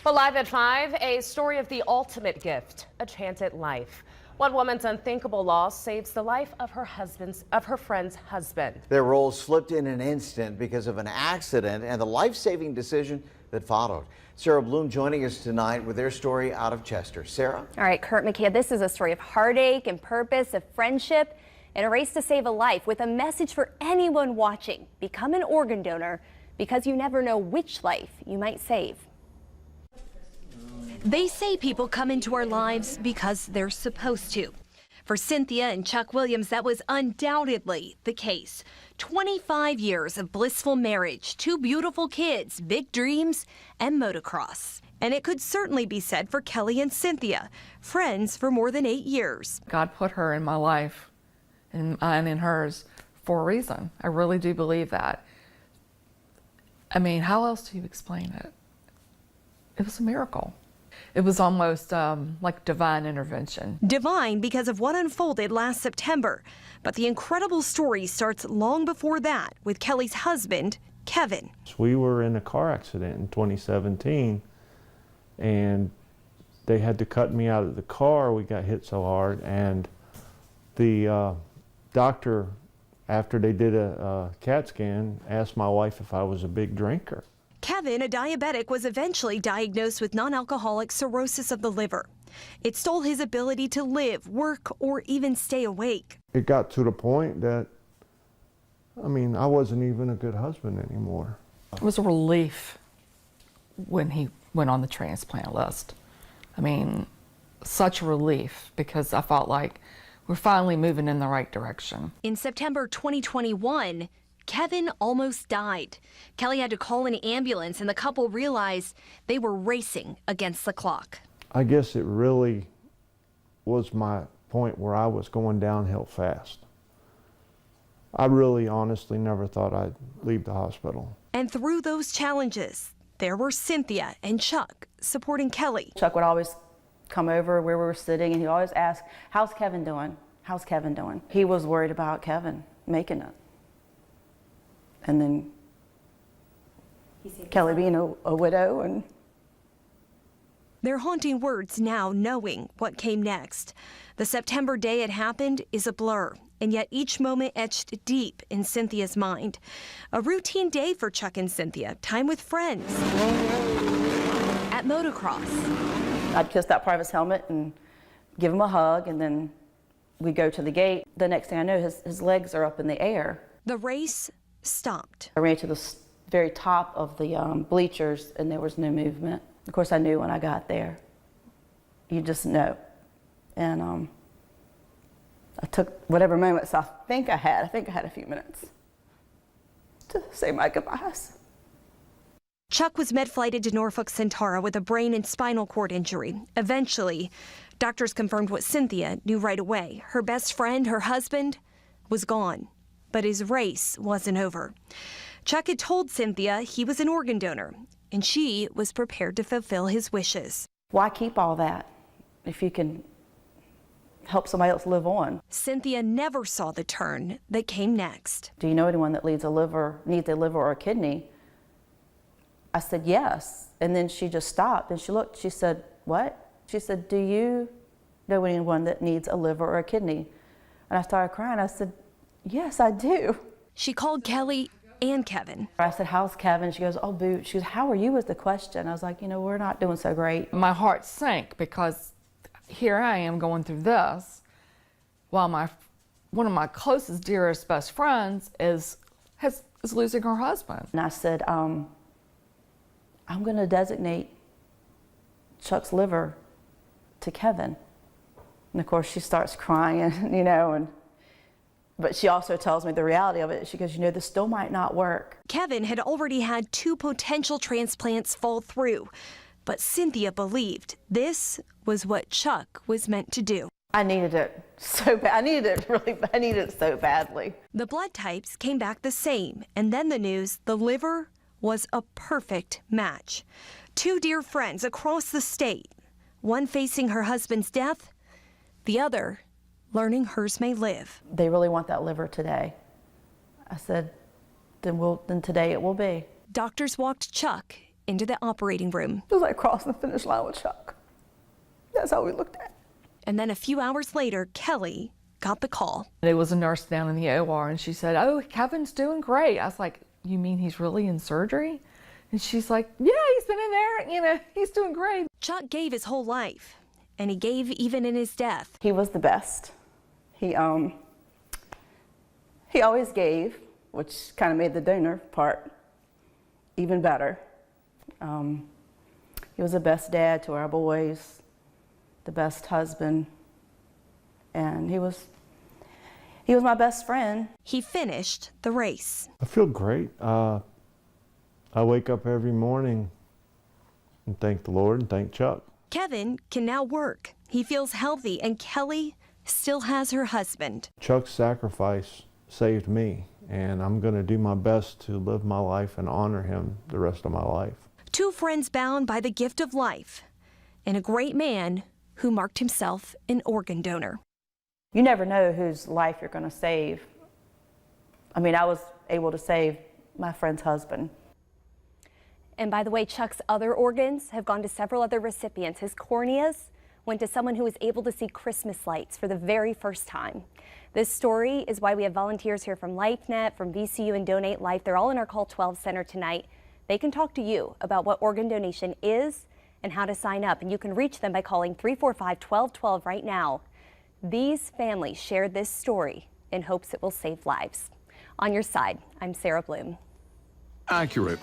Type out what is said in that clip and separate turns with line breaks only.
Well, live at 5, a story of the ultimate gift, a chance at life. One woman's unthinkable loss saves the life of her friend's husband.
Their roles slipped in an instant because of an accident and the life-saving decision that followed. Sarah Bloom joining us tonight with their story out of Chester. Sarah?
All right, Kurt McKay, this is a story of heartache and purpose, of friendship, and a race to save a life, with a message for anyone watching. Become an organ donor, because you never know which life you might save.
They say people come into our lives because they're supposed to. For Cynthia and Chuck Williams, that was undoubtedly the case. 25 years of blissful marriage, 2 beautiful kids, big dreams, and motocross. And it could certainly be said for Kelly and Cynthia, friends for more than 8 years.
God put her in my life and mine in hers for a reason. I really do believe that. I mean, how else do you explain it? It was a miracle. It was almost like divine intervention.
Divine because of what unfolded last September. But the incredible story starts long before that with Kelly's husband, Kevin.
We were in a car accident in 2017, and they had to cut me out of the car. We got hit so hard, and the doctor, after they did a CAT scan, asked my wife if I was a big drinker.
Kevin, a diabetic, was eventually diagnosed with non-alcoholic cirrhosis of the liver. It stole his ability to live, work, or even stay awake.
It got to the point that, I mean, I wasn't even a good husband anymore.
It was a relief when he went on the transplant list. I mean, such a relief, because I felt like we're finally moving in the right direction.
In September 2021, Kevin almost died. Kelly had to call an ambulance, and the couple realized they were racing against the clock.
I guess it really was my point where I was going downhill fast. I really honestly never thought I'd leave the hospital.
And through those challenges, there were Cynthia and Chuck supporting Kelly.
Chuck would always come over where we were sitting, and he'd always ask, "How's Kevin doing? How's Kevin doing?" He was worried about Kevin making it. And then Kelly being a widow. And
They're haunting words now, knowing what came next. The September day it happened is a blur, and yet each moment etched deep in Cynthia's mind. A routine day for Chuck and Cynthia, time with friends. At motocross.
I'd kiss that part of his helmet and give him a hug, and then we'd go to the gate. The next thing I know, his legs are up in the air.
The race stopped.
I ran to the very top of the bleachers, and there was no movement. Of course, I knew when I got there. You just know. And I took whatever moments I think I had a few minutes to say my goodbyes.
Chuck was med-flighted to Norfolk Centaura with a brain and spinal cord injury. Eventually, doctors confirmed what Cynthia knew right away. Her best friend, her husband, was gone. But his race wasn't over. Chuck had told Cynthia he was an organ donor, and she was prepared to fulfill his wishes.
Why keep all that if you can help somebody else live on?
Cynthia never saw the turn that came next.
Do you know anyone that needs a liver or a kidney? I said, yes. And then she just stopped and she looked. She said, what? She said, do you know anyone that needs a liver or a kidney? And I started crying. I said, yes, I do.
She called Kelly and Kevin.
I said, how's Kevin? She goes, oh, boo. She goes, how are you was the question. I was like, we're not doing so great.
My heart sank, because here I am going through this while one of my closest, dearest, best friends is losing her husband.
And I said, I'm going to designate Chuck's liver to Kevin. And of course, she starts crying, but she also tells me the reality of it. She goes, this still might not work.
Kevin had already had 2 potential transplants fall through, but Cynthia believed this was what Chuck was meant to do.
I needed it so bad. I needed it so badly.
The blood types came back the same, and then the news, the liver was a perfect match. 2 dear friends across the state, one facing her husband's death, the other learning hers may live.
They really want that liver today. I said, then today it will be.
Doctors walked Chuck into the operating room.
It was like crossing the finish line with Chuck. That's how we looked at it.
And then a few hours later, Kelly got the call.
There was a nurse down in the OR and she said, "Oh, Kevin's doing great." I was like, "You mean he's really in surgery?" And she's like, "Yeah, he's been in there, he's doing great."
Chuck gave his whole life, and he gave even in his death.
He was the best. He always gave, which kind of made the donor part even better. He was the best dad to our boys, the best husband, and he was my best friend.
He finished the race.
I feel great. I wake up every morning and thank the Lord and thank Chuck.
Kevin can now work. He feels healthy, and Kelly still has her husband.
Chuck's sacrifice saved me, and I'm going to do my best to live my life and honor him the rest of my life.
Two friends bound by the gift of life, and a great man who marked himself an organ donor.
You never know whose life you're going to save. I mean, I was able to save my friend's husband.
And by the way, Chuck's other organs have gone to several other recipients. His corneas went to someone who was able to see Christmas lights for the very first time. This story is why we have volunteers here from LifeNet, from VCU, and Donate Life. They're all in our Call 12 Center tonight. They can talk to you about what organ donation is and how to sign up. And you can reach them by calling 345-1212 right now. These families shared this story in hopes it will save lives. On your side, I'm Sarah Bloom.
Accurate.